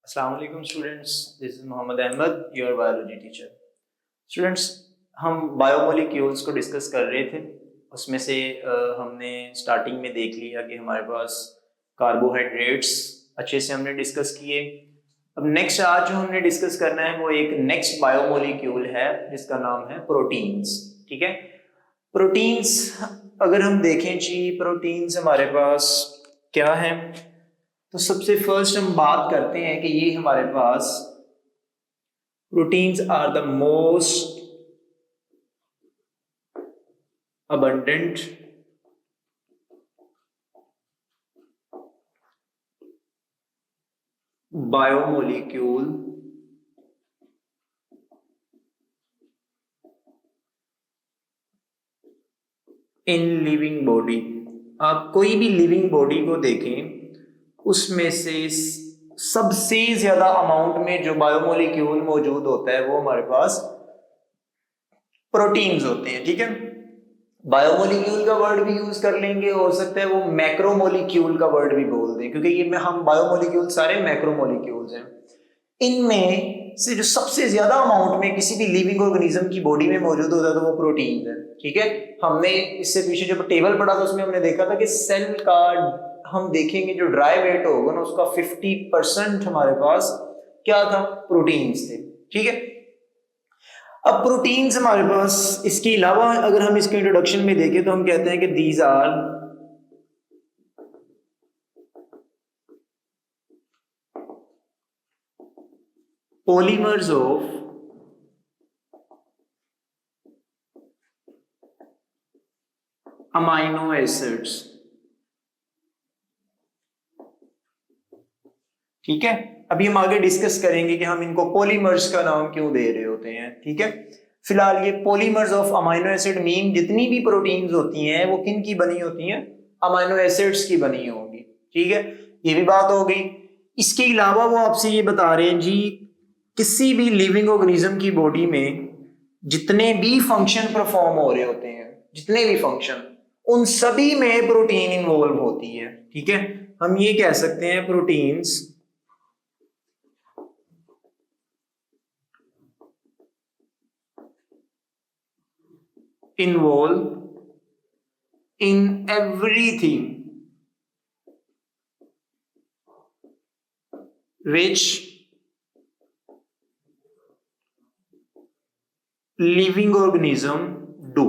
अस्सलाम वालेकुम students, this is Mohammad Ahmad, your biology teacher. Students, हम बायोमोलिक्यूल्स को डिस्कस कर रहे थे। उसमें से हमने स्टार्टिंग में देख लिया कि हमारे पास कार्बोहाइड्रेट्स अच्छे से हमने डिस्कस किए। अब नेक्स्ट आज जो हमने डिस्कस करना है वो एक नेक्स्ट बायोमोलिक्यूल है जिसका नाम है प्रोटीन्स। ठीक है, प्रोटीन्स अगर हम देखें जी, प्रोटीन्स हमारे पास क्या है, तो सबसे फर्स्ट हम बात करते हैं कि ये हमारे पास proteins are the most abundant biomolecule in living body. आप कोई भी लिविंग बॉडी को देखें, उसमें से सबसे ज्यादा अमाउंट में जो बायोमोलिक्यूल मौजूद होता है वो हमारे पास प्रोटीन्स होते हैं। ठीक है, बायोमोलिक्यूल का वर्ड भी यूज कर लेंगे, हो सकता है वो मैक्रोमोलिक्यूल का वर्ड भी बोल दें, क्योंकि ये में हम बायोमोलिक्यूल सारे मैक्रोमोलिक्यूल्स हैं। इनमें से जो सबसे ज्यादा अमाउंट में किसी भी लिविंग ऑर्गेनिज्म की बॉडी में मौजूद होता है तो वो प्रोटीन है। ठीक है, हमने इससे पीछे जब टेबल पढ़ा था उसमें हमने देखा था कि सेल का हम देखेंगे जो ड्राई वेट होगा ना, उसका 50% हमारे पास क्या था, प्रोटीन्स थे। ठीक है, अब प्रोटीन्स हमारे पास, इसके अलावा अगर हम इसके इंट्रोडक्शन में देखें तो हम कहते हैं कि these are polymers of amino acids. ठीक है, अभी हम आगे डिस्कस करेंगे कि हम इनको पॉलीमर्स का नाम क्यों दे रहे होते हैं। ठीक है, फिलहाल ये polymers of amino acid mean जितनी भी प्रोटीन्स होती हैं वो किन की बनी होती हैं, अमाइनो एसिड्स की बनी होंगी। ठीक है, ये भी बात हो गई। इसके अलावा वो आपसे ये बता रहे हैं जी, किसी भी लिविंग ऑर्गेनिज्म की बॉडी में जितने भी फंक्शन परफॉर्म हो रहे होते हैं, जितने भी फंक्शन, उन सभी में प्रोटीन इन्वॉल्व होती है। ठीक है, हम ये कह सकते हैं proteins involve in everything which living organism do।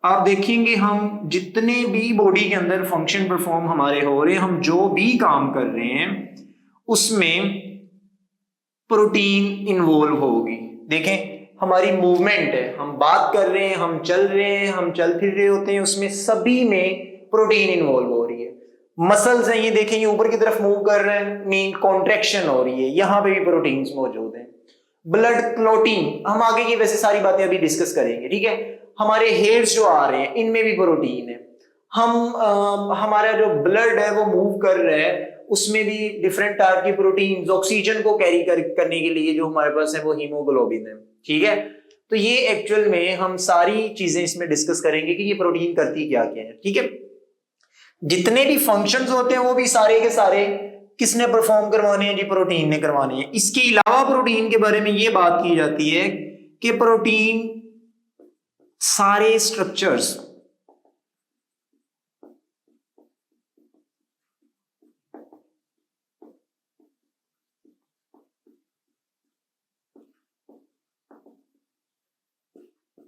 आप देखेंगे हम जितने भी बॉडी के अंदर फंक्शन परफॉर्म हमारे हो रहे हैं, हम जो भी काम कर रहे हैं उसमें प्रोटीन इन्वॉल्व होगी। देखें, हमारी मूवमेंट है, हम बात कर रहे हैं, हम चल रहे हैं, हम चल फिर रहे होते हैं, उसमें सभी में प्रोटीन इन्वॉल्व हो रही है। मसल्स हैं, ये देखें, ये ऊपर की तरफ मूव कर रहे हैं, मीन कॉन्ट्रैक्शन हो रही है, यहां पे भी प्रोटीन्स मौजूद हैं। ब्लड क्लॉटिंग, हम आगे की वैसे सारी बातें अभी डिस्कस करेंगे। ठीक है, हमारे हेयर्स जो आ रहे हैं इनमें भी प्रोटीन है। हमारा जो ब्लड है वो मूव कर रहा है, उसमें भी डिफरेंट टाइप की प्रोटीन ऑक्सीजन को कैरी करने के लिए जो हमारे पास है वो हीमोग्लोबिन है। ठीक है, तो ये एक्चुअल में हम सारी चीजें इसमें डिस्कस करेंगे कि ये प्रोटीन करती क्या क्या है। ठीक है, जितने भी फंक्शंस होते हैं वो भी सारे के सारे किसने परफॉर्म करवाने हैं जी, प्रोटीन ने करवाने हैं। इसके अलावा प्रोटीन के बारे में ये बात की जाती है कि प्रोटीन सारे स्ट्रक्चर्स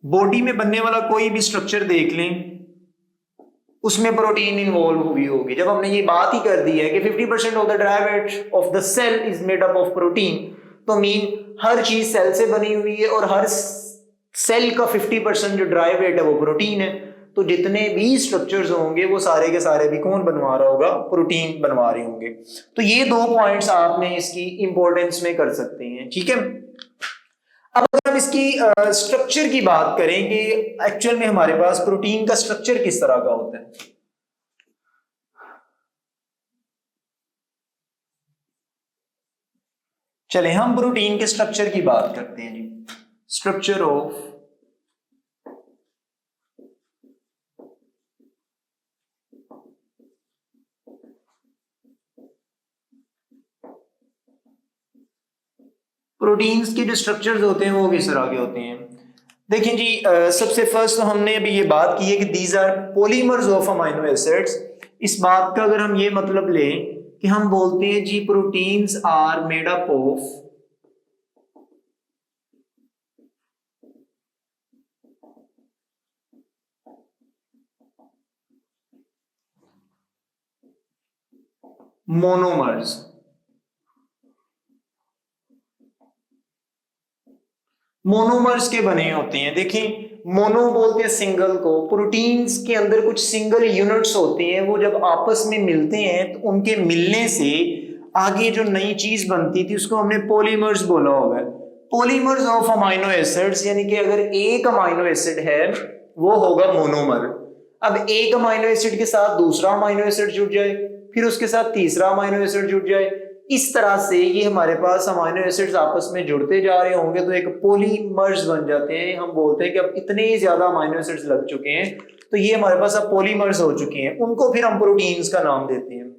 बॉडी में बनने वाला कोई भी स्ट्रक्चर देख लें, उसमें प्रोटीन इन्वॉल्व हुई होगी। जब हमने ये बात ही कर दी है कि 50% of the dry weight of the cell is made up of protein, तो मीन हर चीज सेल से बनी हुई है और हर सेल का 50% जो ड्राई वेट है वो प्रोटीन है। तो जितने भी स्ट्रक्चर्स होंगे वो सारे के सारे भी कौन बनवा रहा होगा, प्रोटीन बनवा रहे होंगे। तो ये दो पॉइंट्स आपने इसकी इंपॉर्टेंस में कर सकते हैं। ठीक है, अब अगर हम इसकी स्ट्रक्चर की बात करें कि एक्चुअल में हमारे पास प्रोटीन का स्ट्रक्चर किस तरह का होता है, चले हम प्रोटीन के स्ट्रक्चर की बात करते हैं जी। स्ट्रक्चर ऑफ प्रोटीन्स के जो स्ट्रक्चर्स होते हैं वो किस तरह के होते हैं। देखें जी, सबसे फर्स्ट तो हमने अभी ये बात की है कि these are polymers of amino acids. इस बात का अगर हम ये मतलब लें कि हम बोलते हैं जी proteins are made up of monomers. Monomers के बने होते हैं। देखें, मोनो बोलते हैं सिंगल को, प्रोटीन्स के अंदर कुछ सिंगल यूनिट्स होते हैं, वो जब आपस में मिलते हैं तो उनके मिलने से आगे जो नई चीज बनती थी उसको हमने पॉलीमर्स बोला होगा। पॉलीमर्स ऑफ अमाइनो एसिड्स, यानी कि अगर एक अमाइनो एसिड है वो होगा मोनोमर। अब एक अमाइनो एसिड के साथ दूसरा अमाइनो एसिड जुड़ जाए, फिर उसके साथ तीसरा अमाइनो एसिड जुड़ जाए, इस तरह से ये हमारे पास अमाइनो एसिड्स आपस में जुड़ते जा रहे होंगे तो एक पॉलीमर्स बन जाते हैं। हम बोलते हैं कि अब इतने ज्यादा अमाइनो एसिड्स लग चुके हैं तो ये हमारे पास अब पॉलीमर्स हो चुके हैं, उनको फिर हम प्रोटीन्स का नाम देते हैं।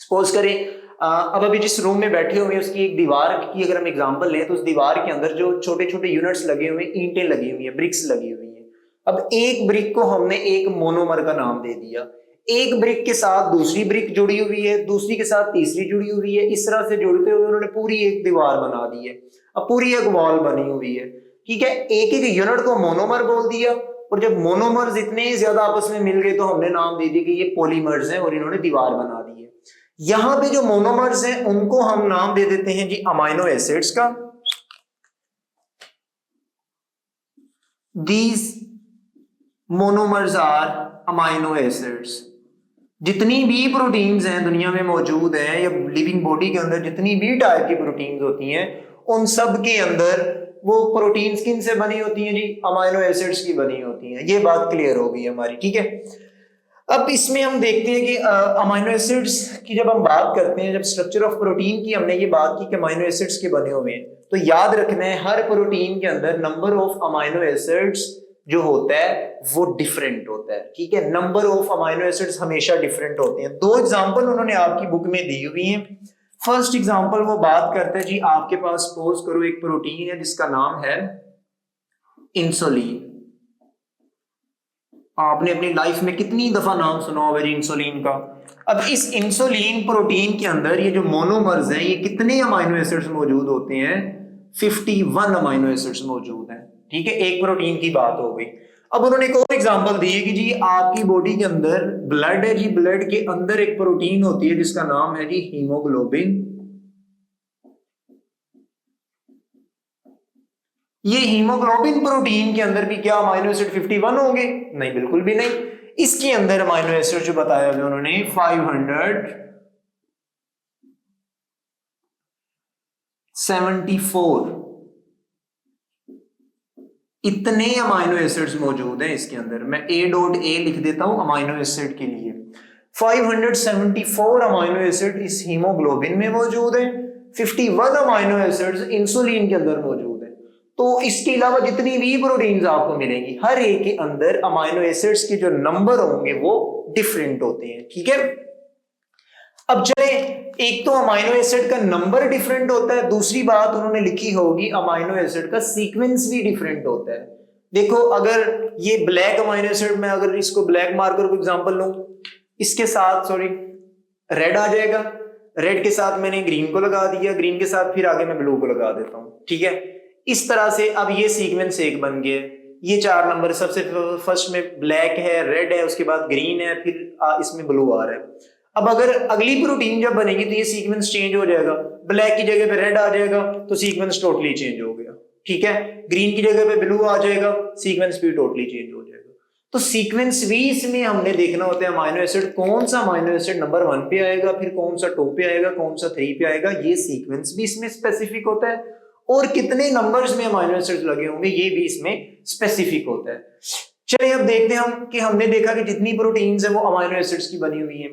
सपोज करें अब अभी जिस रूम में बैठे हुए हैं उसकी एक दीवार की अगर हम एग्जांपल लें तो उस दीवार के अंदर जो छोटे छोटे यूनिट्स लगे हुए हैं, ईंटें लगी हुई हैं, ब्रिक्स लगी हुई हैं। अब एक ब्रिक को हमने एक मोनोमर का नाम दे दिया। एक ब्रिक के साथ दूसरी ब्रिक जुड़ी हुई है, दूसरी के साथ तीसरी जुड़ी हुई है, इस तरह से जुड़ते हुए उन्होंने पूरी एक दीवार बना दी है। अब पूरी एक वॉल बनी हुई है, ठीक है। एक एक यूनिट को मोनोमर बोल दिया और जब मोनोमर्स इतने ज्यादा आपस में मिल गए तो हमने नाम दे दिया कि ये पॉलीमर्स हैं और इन्होंने दीवार बना दी है। यहां पे जो मोनोमर्स हैं उनको हम नाम दे देते हैं जी अमाइनो एसिड्स का। These monomers are amino acids. जितनी भी प्रोटीन्स हैं दुनिया में मौजूद हैं या लिविंग बॉडी के अंदर जितनी भी टाइप की प्रोटीन्स होती हैं उन सब के अंदर वो प्रोटीन्स किन से बनी होती हैं जी, अमाइनो एसिड्स की बनी होती हैं। ये बात क्लियर हो गई हमारी, ठीक है। अब इसमें हम देखते हैं कि अमाइनो एसिड्स की जब हम बात करते हैं, जब स्ट्रक्चर ऑफ प्रोटीन की हमने ये बात की कि अमाइनो एसिड्स के बने हुए हैं, तो याद रखना है हर प्रोटीन के अंदर नंबर ऑफ अमाइनो एसिड्स जो होता है वो डिफरेंट होता है, ठीक है। नंबर ऑफ अमाइनो एसिड्स हमेशा डिफरेंट होते हैं। दो एग्जांपल उन्होंने आपकी बुक में दी हुई हैं। फर्स्ट एग्जांपल वो बात करते हैं जी, आपके पास सपोज करो एक प्रोटीन है जिसका नाम है इंसुलिन। आपने अपनी लाइफ में कितनी दफा नाम सुना होगा जी इंसुलिन का। अब इस इंसुलिन प्रोटीन के अंदर ये जो मोनोमर्स हैं ये कितने अमाइनो एसिड्स मौजूद होते हैं, 51 अमाइनो एसिड्स मौजूद हैं, ठीक है। एक प्रोटीन की बात हो गई। अब उन्होंने एक और एग्जांपल दी है कि जी आपकी बॉडी के अंदर ब्लड है जी, ब्लड के अंदर एक प्रोटीन होती है जिसका नाम है जी हीमोग्लोबिन। ये हीमोग्लोबिन प्रोटीन के अंदर भी क्या अमाइनो एसिड 51 होंगे? नहीं, बिल्कुल भी नहीं। इसके अंदर अमाइनो एसिड जो बताया हुआ उन्होंने 574 इतने अमाइनो एसिड्स मौजूद हैं इसके अंदर। मैं A.A लिख देता हूं अमाइनो एसिड के लिए। 574 अमाइनो एसिड इस हीमोग्लोबिन में मौजूद है, 51 अमाइनो एसिड्स इंसुलिन के अंदर मौजूद है। तो इसके अलावा जितनी भी प्रोटीन्स आपको मिलेंगी हर एक के अंदर अमाइनो एसिड्स के जो नंबर होंगे वो डिफरेंट होते हैं, ठीक है। अब चले, एक तो अमाइनो एसिड का नंबर डिफरेंट होता है, दूसरी बात उन्होंने लिखी होगी अमाइनो एसिड का सीक्वेंस भी डिफरेंट होता है। देखो अगर ये ब्लैक अमाइनो एसिड, मैं अगर इसको ब्लैक मार्कर को एग्जांपल लूं, इसके साथ रेड आ जाएगा, रेड के साथ मैंने ग्रीन को लगा दिया, ग्रीन के साथ फिर आगे मैं ब्लू को लगा देता हूं, ठीक है। इस तरह से अब ये सीक्वेंस एक बन गया। ये 4 नंबर, सबसे फर्स्ट में ब्लैक है, रेड है, उसके बाद ग्रीन है, फिर इसमें ब्लू आ रहा है। अब अगर अगली प्रोटीन जब बनेगी तो ये सीक्वेंस चेंज हो जाएगा, ब्लैक की जगह पे रेड आ जाएगा तो सीक्वेंस टोटली चेंज हो गया, ठीक है। ग्रीन की जगह पे ब्लू आ जाएगा, सीक्वेंस भी टोटली चेंज हो जाएगा। तो सीक्वेंस भी इसमें हमने देखना होता है अमाइनो एसिड, कौन सा अमाइनो एसिड नंबर 1 पे आएगा, फिर कौन सा 2 पे आएगा, कौन सा 3 पे आएगा, ये सीक्वेंस भी इसमें स्पेसिफिक होता है। और कितने नंबर्स में अमाइनो एसिड्स लगे होंगे ये भी इसमें स्पेसिफिक होता है। चलिए अब देखते हैं हम कि हमने देखा कि जितनी प्रोटीन्स है वो अमाइनो एसिड्स की बनी हुई है।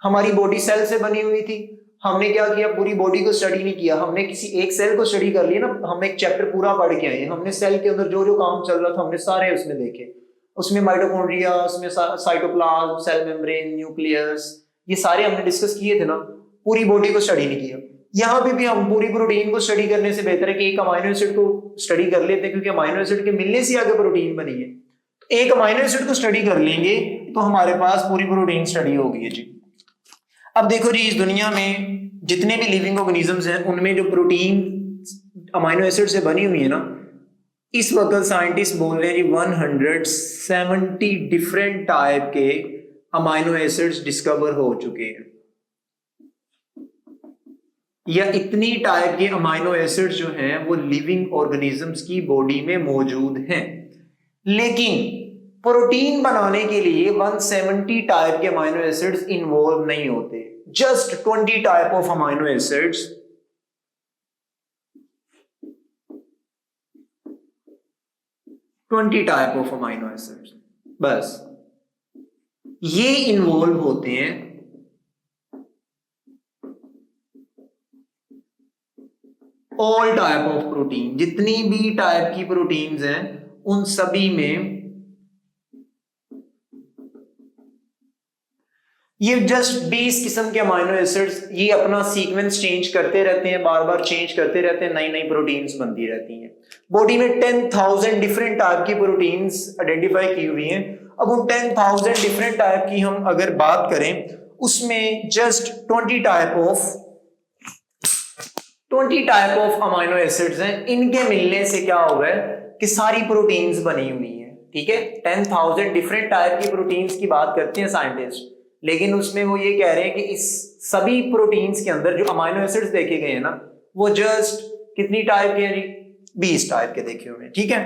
हमारी बॉडी सेल से बनी हुई थी, हमने क्या किया, पूरी बॉडी को स्टडी नहीं किया, हमने किसी एक सेल को स्टडी कर लिया ना। हम एक चैप्टर पूरा पढ़ के आए, हमने सेल के अंदर जो जो काम चल रहा था हमने सारे उसमें देखे। उसमें माइटोकॉन्ड्रिया, उसमें साइटोप्लाज्म, सेल मेम्ब्रेन, न्यूक्लियस, ये सारे हमने डिस्कस किए थे ना। पूरी बॉडी को स्टडी नहीं किया। यहाँ पे भी हम पूरी प्रोटीन को स्टडी करने से बेहतर है कि एक अमाइनो एसिड को स्टडी कर लेते हैं, क्योंकि अमाइनो एसिड के मिलने से आगे प्रोटीन बनी है। तो एक अमाइनो एसिड को स्टडी कर लेंगे तो हमारे पास पूरी प्रोटीन स्टडी होगी है जी। अब देखो जी, इस दुनिया में जितने भी लिविंग ऑर्गेनिजम्स हैं उनमें जो प्रोटीन अमाइनो एसिड से बनी हुई है ना, इस वक्त साइंटिस्ट बोल रहे हैं जी 170 डिफरेंट टाइप के अमाइनो एसिड्स डिस्कवर हो चुके हैं, या इतनी टाइप के अमाइनो एसिड्स जो हैं वो लिविंग ऑर्गेनिजम्स की बॉडी में मौजूद हैं। लेकिन प्रोटीन बनाने के लिए 170 टाइप के अमाइनो एसिड्स इन्वॉल्व नहीं होते, just 20 type of amino acids 20 type of amino acids बस ये इन्वॉल्व होते हैं ऑल टाइप ऑफ प्रोटीन। जितनी भी टाइप की प्रोटीन्स हैं उन सभी में ये जस्ट 20 किस्म के अमाइनो एसिड्स, ये अपना सीक्वेंस चेंज करते रहते हैं, बार बार चेंज करते रहते हैं, नई नई प्रोटीन्स बनती रहती हैं। बॉडी में 10,000 डिफरेंट टाइप की प्रोटीन्स आइडेंटिफाई की हुई हैं। अब उन 10,000 डिफरेंट टाइप की हम अगर बात करें, उसमें just 20 type of amino acids हैं। इनके मिलने से क्या हो गया कि सारी प्रोटीन्स बनी हुई हैं। ठीक है, 10,000 डिफरेंट टाइप की प्रोटीन्स की बात करते हैं साइंटिस्ट, लेकिन उसमें वो ये कह रहे हैं कि इस सभी प्रोटीन्स के अंदर जो अमाइनो एसिड्स देखे गए हैं ना, वो जस्ट कितनी टाइप के हैं? 20 टाइप के देखे हुए हैं। ठीक है,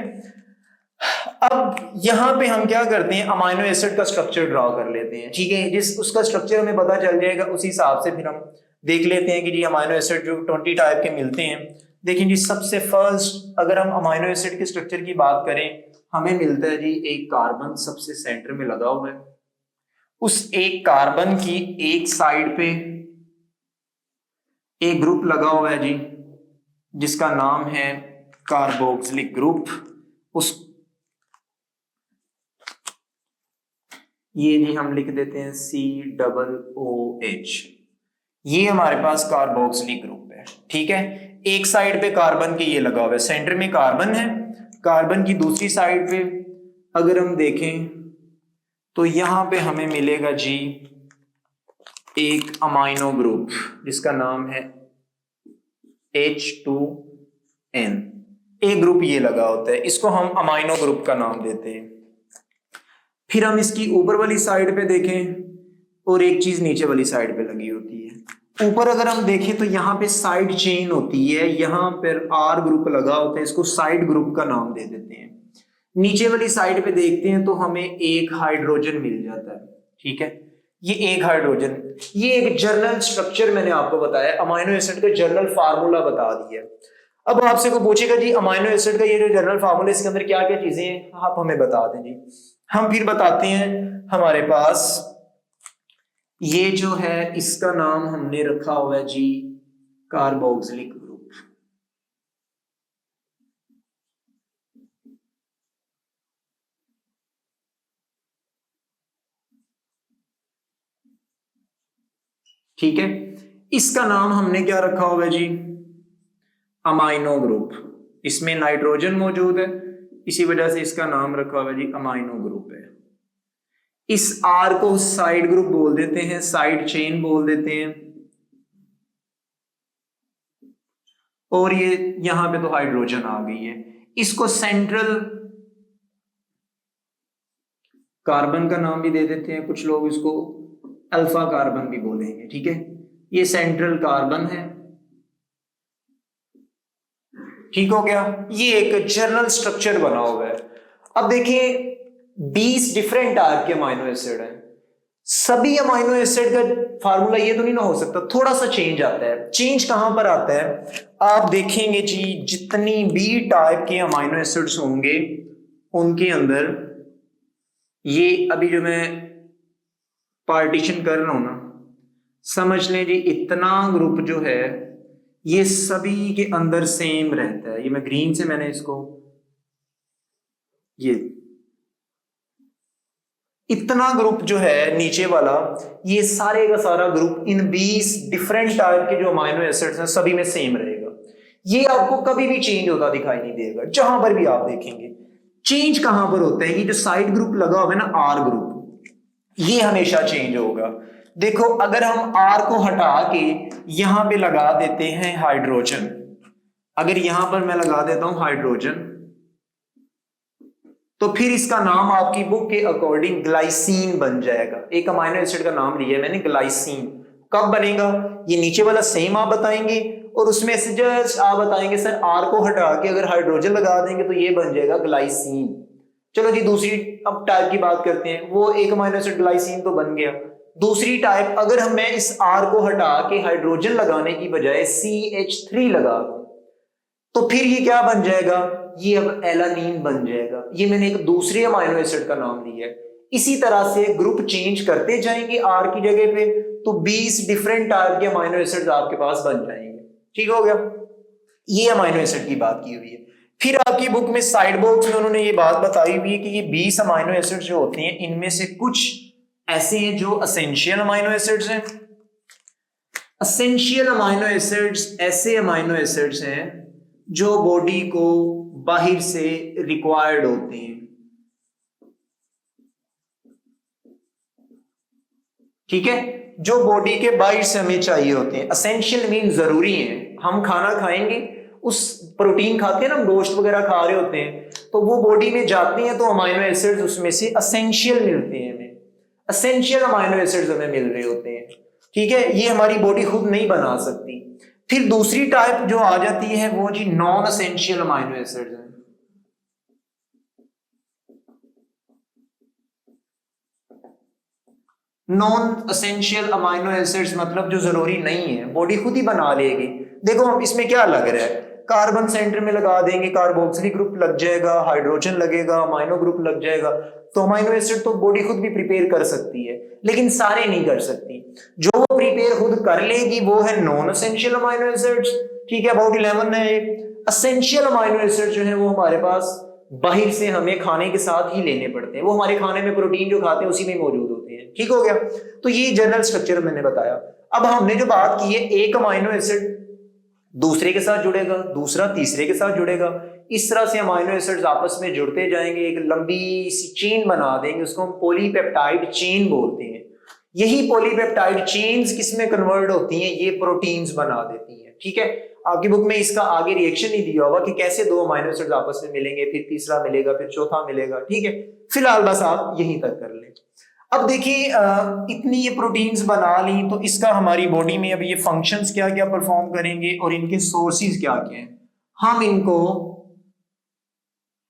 अब यहां पे हम क्या करते हैं, अमाइनो एसिड का स्ट्रक्चर ड्रॉ कर लेते हैं। ठीक है, जिस उसका स्ट्रक्चर हमें पता चल जाएगा उसी हिसाब से फिर हम देख लेते हैं कि जी अमाइनो एसिड जो 20 टाइप के मिलते हैं। देखिए जी, सबसे फर्स्ट अगर हम अमाइनो एसिड के स्ट्रक्चर की बात करें, हमें मिलता है जी एक कार्बन सबसे सेंटर में लगा हुआ है। उस एक कार्बन की एक साइड पे एक ग्रुप लगा हुआ है जी, जिसका नाम है कार्बोक्सिलिक ग्रुप। उस ये जी हम लिख देते हैं COOH। ये हमारे पास कार्बोक्सिलिक ग्रुप है। ठीक है, एक साइड पे कार्बन के ये लगा हुआ है, सेंटर में कार्बन है। कार्बन की दूसरी साइड पे अगर हम देखें तो यहां पे हमें मिलेगा जी एक अमाइनो ग्रुप जिसका नाम है H2N। एक ग्रुप ये लगा होता है, इसको हम अमाइनो ग्रुप का नाम देते हैं। फिर हम इसकी ऊपर वाली साइड पे देखें और एक चीज नीचे वाली साइड पे लगी होती है। ऊपर अगर हम देखें तो यहाँ पे साइड चेन होती है, यहाँ पर R ग्रुप लगा होता है, इसको साइड ग्रुप का नाम दे देते हैं। नीचे वाली साइड पे देखते हैं तो हमें एक हाइड्रोजन मिल जाता है। ठीक है, ये एक हाइड्रोजन, ये एक जर्नल स्ट्रक्चर मैंने आपको बताया, अमाइनो एसिड का जर्नल फार्मूला बता दिया। अब आपसे को पूछेगा जी अमाइनो एसिड का ये जो जर्नल फार्मूला, इसके अंदर क्या क्या चीजें हैं, आप हमें बता दें जी। हम फिर बताते हैं, हमारे पास ये जो है इसका नाम हमने रखा हुआ है जी कार्बोक्सिलिक ग्रुप। ठीक है, इसका नाम हमने क्या रखा हुआ है जी, अमाइनो ग्रुप। इसमें नाइट्रोजन मौजूद है, इसी वजह से इसका नाम रखा हुआ है जी अमाइनो ग्रुप है। इस R को साइड ग्रुप बोल देते हैं, साइड चेन बोल देते हैं। और ये यहां पे तो हाइड्रोजन आ गई है, इसको सेंट्रल कार्बन का नाम भी दे देते हैं, कुछ लोग इसको अल्फा कार्बन भी बोलेंगे। ठीक है, ये सेंट्रल कार्बन है। ठीक हो गया, ये एक जर्नल स्ट्रक्चर बना हुआ है। अब देखिए 20 डिफरेंट टाइप के अमाइनो एसिड हैं। सभी अमाइनो एसिड का फार्मूला ये तो नहीं ना हो सकता, थोड़ा सा चेंज आता है। चेंज कहां पर आता है, आप देखेंगे जी जितनी भी टाइप के अमाइनो एसिड्स होंगे उनके अंदर ये अभी जो मैं पार्टीशन कर रहा हूं ना, समझ लें जी इतना ग्रुप जो है ये सभी के अंदर सेम रहता है। ये मैं ग्रीन से मैंने इसको ये इतना ग्रुप जो है नीचे वाला, ये सारे का सारा ग्रुप इन 20 डिफरेंट टाइप के जो अमाइनो एसिड्स हैं सभी में सेम रहेगा। ये आपको कभी भी चेंज होता दिखाई नहीं देगा, जहां पर भी आप देखेंगे। चेंज कहां पर होता है कि जो साइड ग्रुप लगा हुआ है ना, आर ग्रुप, ये हमेशा चेंज होगा। देखो अगर हम आर को हटा के यहां पे लगा देते हैं हाइड्रोजन, अगर यहां पर मैं लगा देता हूं हाइड्रोजन, तो फिर इसका नाम आपकी बुक के अकॉर्डिंग ग्लाइसीन बन जाएगा। एक अमाइनो एसिड का नाम लिया है मैंने, ग्लाइसीन। कब बनेगा ये नीचे वाला सेम आप बताएंगे, और उसमें से जस्ट आप बताएंगे सर आर को हटा के अगर हाइड्रोजन लगा देंगे तो ये बन जाएगा ग्लाइसीन। चलो जी दूसरी अब टाइप की बात करते हैं। वो एक अमाइनो एसिड ग्लाइसीन तो बन गया। दूसरी टाइप, अगर हम मैं इस आर को हटा के हाइड्रोजन लगाने की बजाय CH3 लगा दूं तो फिर ये क्या बन जाएगा, ये अब एलानीन बन जाएगा। ये मैंने एक दूसरे अमाइनो एसिड का नाम लिया है। इसी तरह से ग्रुप चेंज करते जाएंगे आर की जगह पे, तो 20 डिफरेंट टाइप के अमाइनो एसिड्स आपके पास बन जाएंगे। ठीक हो गया, ये अमाइनो एसिड की बात की हुई है। फिर आपकी बुक में साइड बॉक्स में उन्होंने ये बात बताई हुई है कि ये 20 अमाइनो एसिड्स जो होते हैं इनमें से कुछ ऐसे हैं जो असेंशियल अमाइनो एसिड्स हैं। असेंशियल अमाइनो एसिड्स ऐसे अमाइनो एसिड्स हैं जो बॉडी को बाहर से रिक्वायर्ड होते हैं। ठीक है, जो बॉडी के बाहर से हमें चाहिए होते हैं। असेंशियल मीन जरूरी है। हम खाना खाएंगे, उस प्रोटीन खाते हैं ना, गोश्त वगैरह खा रहे होते हैं, तो वो बॉडी में जाते हैं तो अमाइनो एसिड्स उसमें से असेंशियल मिलते हैं हमें। असेंशियल अमाइनो एसिड्स हमें मिल रहे होते हैं। ठीक है, ये हमारी बॉडी खुद नहीं बना सकती। फिर दूसरी टाइप जो आ जाती है वो जी नॉन असेंशियल अमाइनो एसिड्स हैं। नॉन असेंशियल अमाइनो एसिड्स मतलब जो जरूरी नहीं है, बॉडी खुद ही बना लेगी। देखो हम इसमें क्या लग रहा है, कार्बन सेंटर में लगा देंगे, कार्बोक्सिलिक ग्रुप लग जाएगा, हाइड्रोजन लगेगा, अमाइनो ग्रुप लग जाएगा, तो अमाइनो एसिड तो बॉडी खुद भी प्रिपेयर कर सकती है, लेकिन सारे नहीं कर सकती। जो वो प्रिपेयर खुद कर लेगी वो है नॉन असेंशियल अमाइनो एसिड्स। ठीक है, अबाउट 11 है। असेंशियल अमाइनो एसिड जो है वो हमारे पास बाहर से हमें खाने के साथ ही लेने पड़ते हैं। वो हमारे खाने में प्रोटीन जो खाते हैं उसी में मौजूद होते हैं। ठीक हो गया, तो ये जनरल स्ट्रक्चर मैंने बताया। अब हमने जो बात की है, एक अमाइनो एसिड दूसरे के साथ जुड़ेगा, दूसरा तीसरे के साथ जुड़ेगा, इस तरह से अमाइनो एसिड्स आपस में जुड़ते जाएंगे, एक लंबी सी चेन बना देंगे, उसको हम पॉलीपेप्टाइड चेन बोलते हैं। यही पॉलीपेप्टाइड चेन्स किसमें कन्वर्ट होती हैं, ये प्रोटीन्स बना देती हैं। ठीक है, आपकी बुक में इसका आगे रिएक्शन नहीं दिया होगा कि कैसे दो अमाइनो एसिड्स आपस में मिलेंगे, फिर तीसरा मिलेगा, फिर चौथा मिलेगा। ठीक है, फिलहाल बस आप यहीं तक कर लें। अब देखिए इतनी ये प्रोटीन्स बना ली, तो इसका हमारी बॉडी में अब ये फंक्शंस क्या क्या परफॉर्म करेंगे और इनके सोर्सेज क्या क्या हैं। हम इनको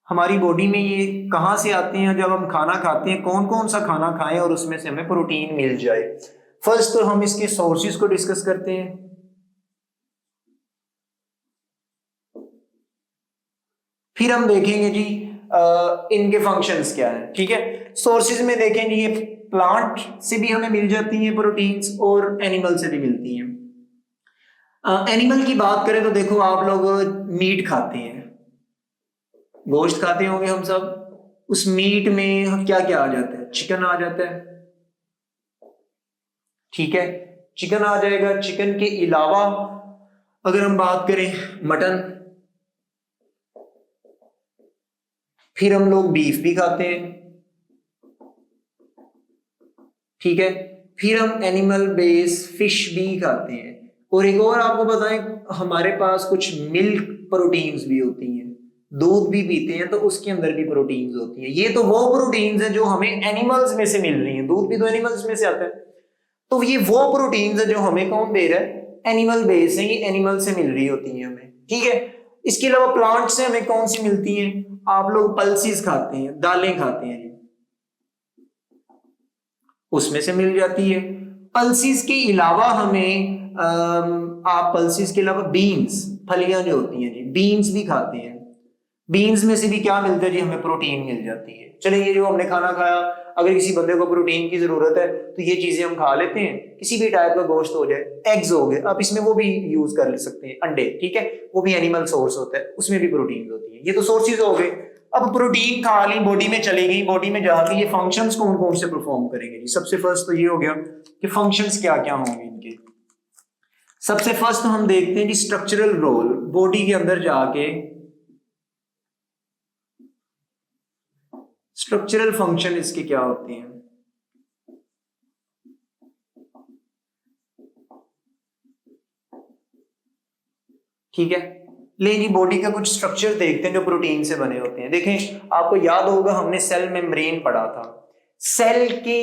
हमारी बॉडी में ये कहां से आते हैं, जब हम खाना खाते हैं, कौन कौन सा खाना खाएं और उसमें से हमें प्रोटीन मिल जाए। फर्स्ट तो हम इसके सोर्सेज को डिस्कस करते हैं। फिर हम देखेंगे जी इनके फंक्शंस क्या हैं। ठीक है, सोर्सेज में देखेंगे ये प्लांट से भी हमें मिल जाती हैं प्रोटीन्स और एनिमल से भी मिलती हैं। एनिमल की बात करें तो देखो आप लोग मीट खाते हैं, गोश्त खाते होंगे हम सब। उस मीट में क्या क्या आ जाता है, चिकन आ जाता है। ठीक है, चिकन आ जाएगा। चिकन के अलावा अगर हम बात करें मटन, फिर हम लोग बीफ भी खाते हैं। ठीक है, फिर हम एनिमल बेस फिश भी खाते हैं। और एक और आपको बताएं, हमारे पास कुछ मिल्क प्रोटीन्स भी होती हैं, दूध भी पीते हैं तो उसके अंदर भी प्रोटीन्स होती हैं। ये तो वो प्रोटीन्स हैं जो हमें एनिमल्स में से मिल रही हैं, दूध भी तो एनिमल्स में से आता है। तो ये वो प्रोटीन्स है जो हमें कौन दे रहा है, एनिमल बेस है, ये एनिमल से मिल रही होती है हमें। ठीक है, इसके अलावा प्लांट से हमें कौन सी मिलती हैं, आप लोग पल्सीज खाते हैं, दालें खाते हैं, उसमें से मिल जाती है। पल्सीज के अलावा हमें आप पल्सीज के अलावा बीन्स, फलियां जो होती हैं जी, बीन्स भी खाते हैं। बीन्स में से भी क्या मिलता है जी, हमें प्रोटीन मिल जाती है। चलिए, ये जो हमने खाना खाया, अगर किसी बंदे को प्रोटीन की जरूरत है तो ये चीजें हम खा लेते हैं। किसी भी टाइप का गोश्त हो जाए, एग्स हो गए, आप इसमें वो भी यूज कर सकते हैं, अंडे। ठीक है, वो भी एनिमल सोर्स होता है, उसमें भी प्रोटीन होती है। ये तो सोर्सेज हो गए। अब प्रोटीन खा ली, बॉडी में चली गई, बॉडी में जाके ये फंक्शंस कौन कौन से परफॉर्म करेंगे जी? सबसे फर्स्ट तो ये हो गया कि फंक्शंस क्या क्या होंगे इनके। सबसे फर्स्ट हम देखते हैं जी स्ट्रक्चरल रोल, बॉडी के अंदर जाके स्ट्रक्चरल फंक्शन इसके क्या होते हैं। ठीक है, ले जी बॉडी का कुछ स्ट्रक्चर देखते हैं जो प्रोटीन से बने होते हैं। देखें, आपको याद होगा हमने सेल मेम्ब्रेन पढ़ा था। सेल की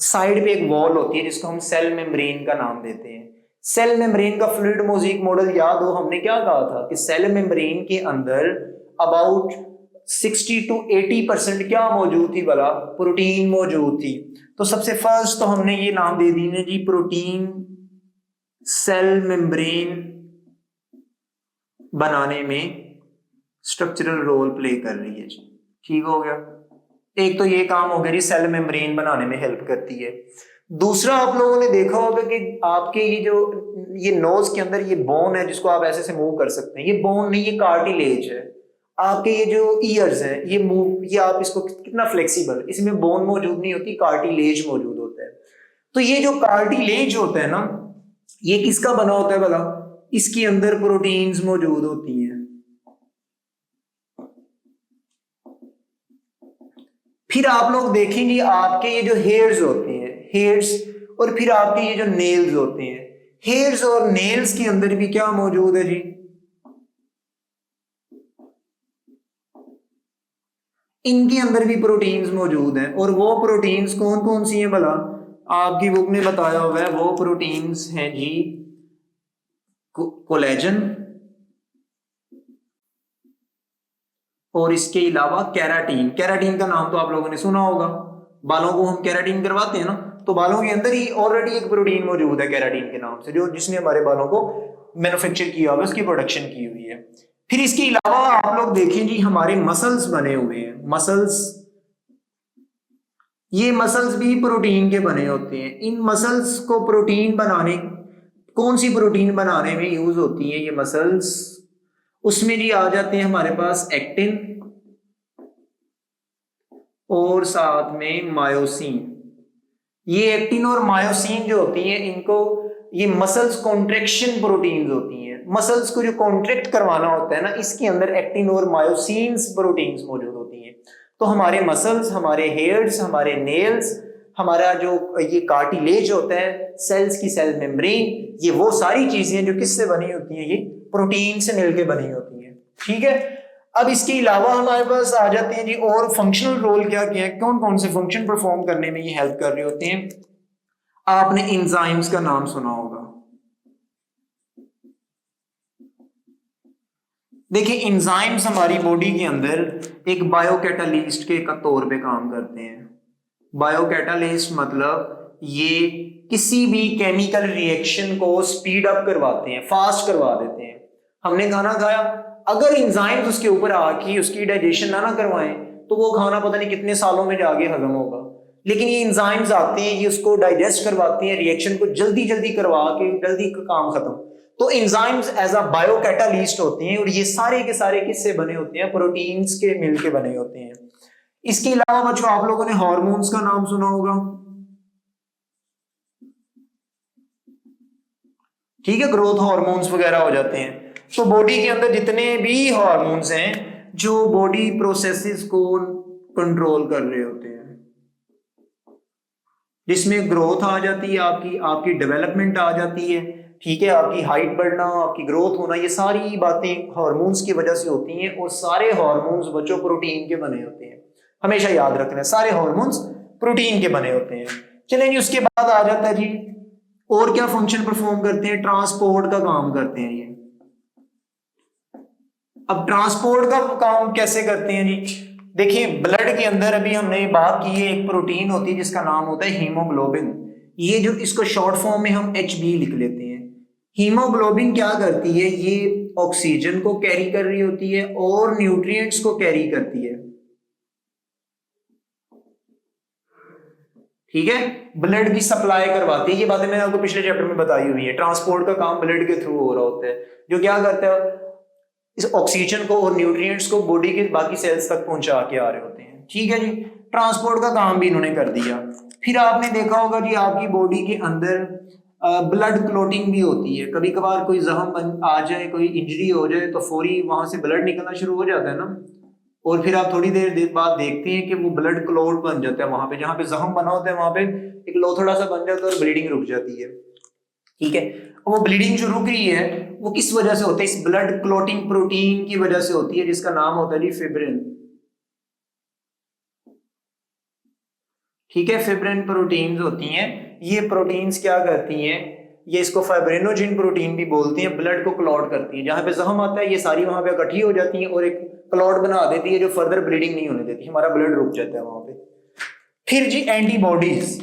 साइड पे एक वॉल होती है जिसको हम सेल मेम्ब्रेन का नाम देते हैं। सेल मेम्ब्रेन का फ्लूइड मोज़ेक मॉडल याद हो, हमने क्या कहा था कि सेल मेम्ब्रेन के अंदर अबाउट 60 to 80% क्या मौजूद थी भला? प्रोटीन मौजूद थी। तो सबसे फर्स्ट तो हमने ये नाम दे दी है जी प्रोटीन सेल मेम्ब्रेन बनाने में स्ट्रक्चरल रोल प्ले कर रही है जी। ठीक हो गया, एक तो ये काम हो गया जी, सेल मेम्ब्रेन बनाने में हेल्प करती है। दूसरा, आप लोगों ने देखा होगा कि आपके ये नोज के अंदर ये बोन है जिसको आप ऐसे से मूव कर सकते हैं। ये बोन नहीं, ये कार्टिलेज है। आपके ये जो ईयर्स हैं ये मूव, ये आप इसको कितना फ्लेक्सिबल, इसमें बोन मौजूद नहीं होती, कार्टिलेज मौजूद होता है। तो ये जो कार्टिलेज होता है ना, ये किसका बना होता है भला? इसके अंदर प्रोटीन्स मौजूद होती हैं। फिर आप लोग देखेंगे आपके ये जो हेयर्स होते हैं, हेयर्स, और फिर आपके ये जो नेल्स होते हैं, हेयर्स और नेल्स के अंदर भी क्या मौजूद है जी? इनके अंदर भी प्रोटीन्स मौजूद हैं। और वो प्रोटीन्स कौन कौन सी हैं भला? आपकी बुक में बताया हुआ है, वो प्रोटीन्स हैं जी कोलेजन, और इसके अलावा कैराटीन। कैराटीन का नाम तो आप लोगों ने सुना होगा, बालों को हम कैराटीन करवाते हैं ना, तो बालों के अंदर ही ऑलरेडी एक प्रोटीन मौजूद है कैराटीन के नाम से, जो जिसने हमारे बालों को मैन्युफैक्चर किया हुआ है, उसकी प्रोडक्शन की हुई है। फिर इसके अलावा आप लोग देखें जी, हमारे मसल्स बने हुए हैं, मसल्स, ये मसल्स भी प्रोटीन के बने होते हैं। इन मसल्स को प्रोटीन बनाने, कौन सी प्रोटीन बनाने में यूज होती है ये मसल्स? उसमें जी आ जाते हैं हमारे पास एक्टिन और साथ में मायोसिन। ये एक्टिन और मायोसिन जो होती हैं, इनको ये मसल्स कॉन्ट्रेक्शन प्रोटीन्स होती हैं। मसल्स को जो कॉन्ट्रैक्ट करवाना होता है ना, इसके अंदर एक्टिन और मायोसिन्स प्रोटीन्स मौजूद होती हैं। तो हमारे मसल्स, हमारे हेयर्स, हमारे नेल्स, हमारा जो ये कार्टिलेज होता है, सेल्स की सेल मेम्ब्रेन, ये वो सारी चीजें जो किससे बनी होती हैं? ये प्रोटीन से मिलकर बनी होती हैं। ठीक है, अब इसके अलावा हमारे पास आ जाते हैं जी और फंक्शनल रोल क्या क्या है, कौन कौन से फंक्शन परफॉर्म करने में ये हेल्प कर रहे होते हैं। आपने एंजाइम्स का नाम सुना होगा। देखिए, एंजाइम्स हमारी बॉडी के अंदर एक बायोकैटालिस्ट के तौर पे काम करते हैं। बायोकैटालिस्ट मतलब ये किसी भी केमिकल रिएक्शन को स्पीड अप करवाते हैं, फास्ट करवा देते हैं। हमने खाना खाया, अगर एंजाइम्स उसके ऊपर आके उसकी डाइजेशन ना करवाएं तो वो खाना पता नहीं कितने सालों में जाके हजम होगा। लेकिन ये एंजाइम्स आते हैं, ये उसको डाइजेस्ट करवाते हैं, रिएक्शन को जल्दी जल्दी करवा के जल्दी काम खत्म। तो एंजाइम्स एज अ बायोकैटालिस्ट होते हैं, और ये सारे के सारे किससे बने होते हैं? प्रोटीन्स के मिलके बने होते हैं। इसके अलावा बच्चों, आप लोगों ने हार्मोन्स का नाम सुना होगा। ठीक है, ग्रोथ हार्मोन्स वगैरह हो जाते हैं। तो बॉडी के अंदर जितने भी हार्मोन्स हैं जो बॉडी प्रोसेसेस को कंट्रोल कर रहे होते हैं, जिसमें ग्रोथ आ जाती है, आपकी आपकी डेवलपमेंट आ जाती है। ठीक है, आपकी हाइट बढ़ना, आपकी ग्रोथ होना, ये सारी बातें हार्मोन्स की वजह से होती हैं। और सारे हार्मोन्स बच्चों प्रोटीन के बने होते हैं, हमेशा याद रखना है, सारे हार्मोन्स प्रोटीन के बने होते हैं। चलें जी, उसके बाद आ जाता है जी और क्या फंक्शन परफॉर्म करते हैं? ट्रांसपोर्ट का काम करते हैं ये। अब ट्रांसपोर्ट का काम कैसे करते हैं जी? देखिए, ब्लड के अंदर अभी हमने बात की है, एक प्रोटीन होती है जिसका नाम होता है हीमोग्लोबिन। ये जो, इसको शॉर्ट फॉर्म में हम HB लिख लेते हैं। हीमोग्लोबिन क्या करती है? ये ऑक्सीजन को कैरी कर रही होती है और न्यूट्रिएंट्स को कैरी करती है। ठीक है, ब्लड की सप्लाई करवाती है। ये बातें मैंने आपको पिछले चैप्टर में बताई हुई है। ट्रांसपोर्ट का काम ब्लड के थ्रू हो रहा होता है, जो क्या करता है? इस ऑक्सीजन को और न्यूट्रिएंट्स को बॉडी के बाकी सेल्स तक पहुंचा के आ रहे होते हैं। ठीक है जी, ट्रांसपोर्ट का काम भी इन्होंने कर दिया। फिर आपने देखा होगा जी आपकी बॉडी के अंदर ब्लड क्लोटिंग भी होती है। कभी कभार कोई जख्म आ जाए, कोई इंजरी हो जाए तो फौरी वहां से ब्लड निकलना शुरू हो जाता है ना, और फिर आप थोड़ी देर बाद देखते हैं कि वो ब्लड क्लॉट बन जाता है वहां पे, जहां पे जख्म बना होता है वहां पे एक लोथड़ा सा बन जाता है और ब्लीडिंग रुक जाती है। ठीक है, वो ब्लीडिंग जो रुक रही है वो किस वजह से होता है? इस ब्लड क्लॉटिंग प्रोटीन की वजह से होती है, जिसका नाम होता है जी फिब्रिन। ठीक है, फिब्रिन प्रोटीन्स होती हैं। ये प्रोटीन्स क्या करती हैं? ये इसको फाइब्रिनोजिन प्रोटीन भी बोलते हैं, ब्लड को क्लॉट करती है। जहां पे जख्म आता है ये सारी वहां पे इकट्ठी हो जाती हैं और एक क्लॉट बना देती है जो फर्दर ब्लीडिंग नहीं होने देती, हमारा ब्लड रुक जाता है वहां पे। फिर जी एंटीबॉडीज,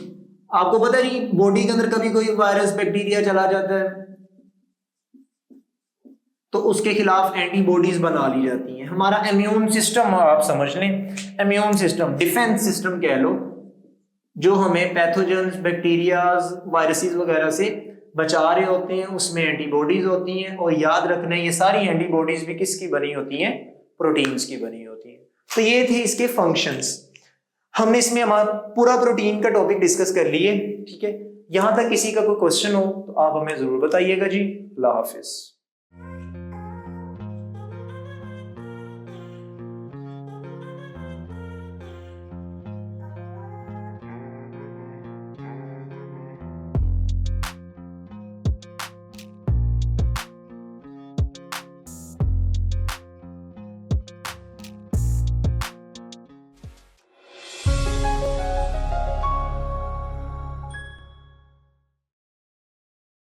आपको पता है जी बॉडी के अंदर कभी कोई वायरस बैक्टीरिया चला जाता है तो उसके खिलाफ एंटीबॉडीज बना ली जाती हैं। हमारा इम्यून सिस्टम आप समझ लें, इम्यून सिस्टम, डिफेंस सिस्टम कह लो, जो हमें पैथोजेंस, बैक्टीरियाज, वायरसेस वगैरह से बचा रहे होते हैं, उसमें एंटीबॉडीज होती हैं। और याद रखना ये सारी एंटीबॉडीज भी किसकी बनी होती हैं? प्रोटीन्स की बनी होती हैं। तो ये थे इसके फंक्शंस। हमने इसमें हमारा पूरा प्रोटीन का टॉपिक डिस्कस कर लिए। ठीक है, यहां तक किसी का कोई क्वेश्चन हो तो आप हमें जरूर बताइएगा जी। अल्लाह हाफिज।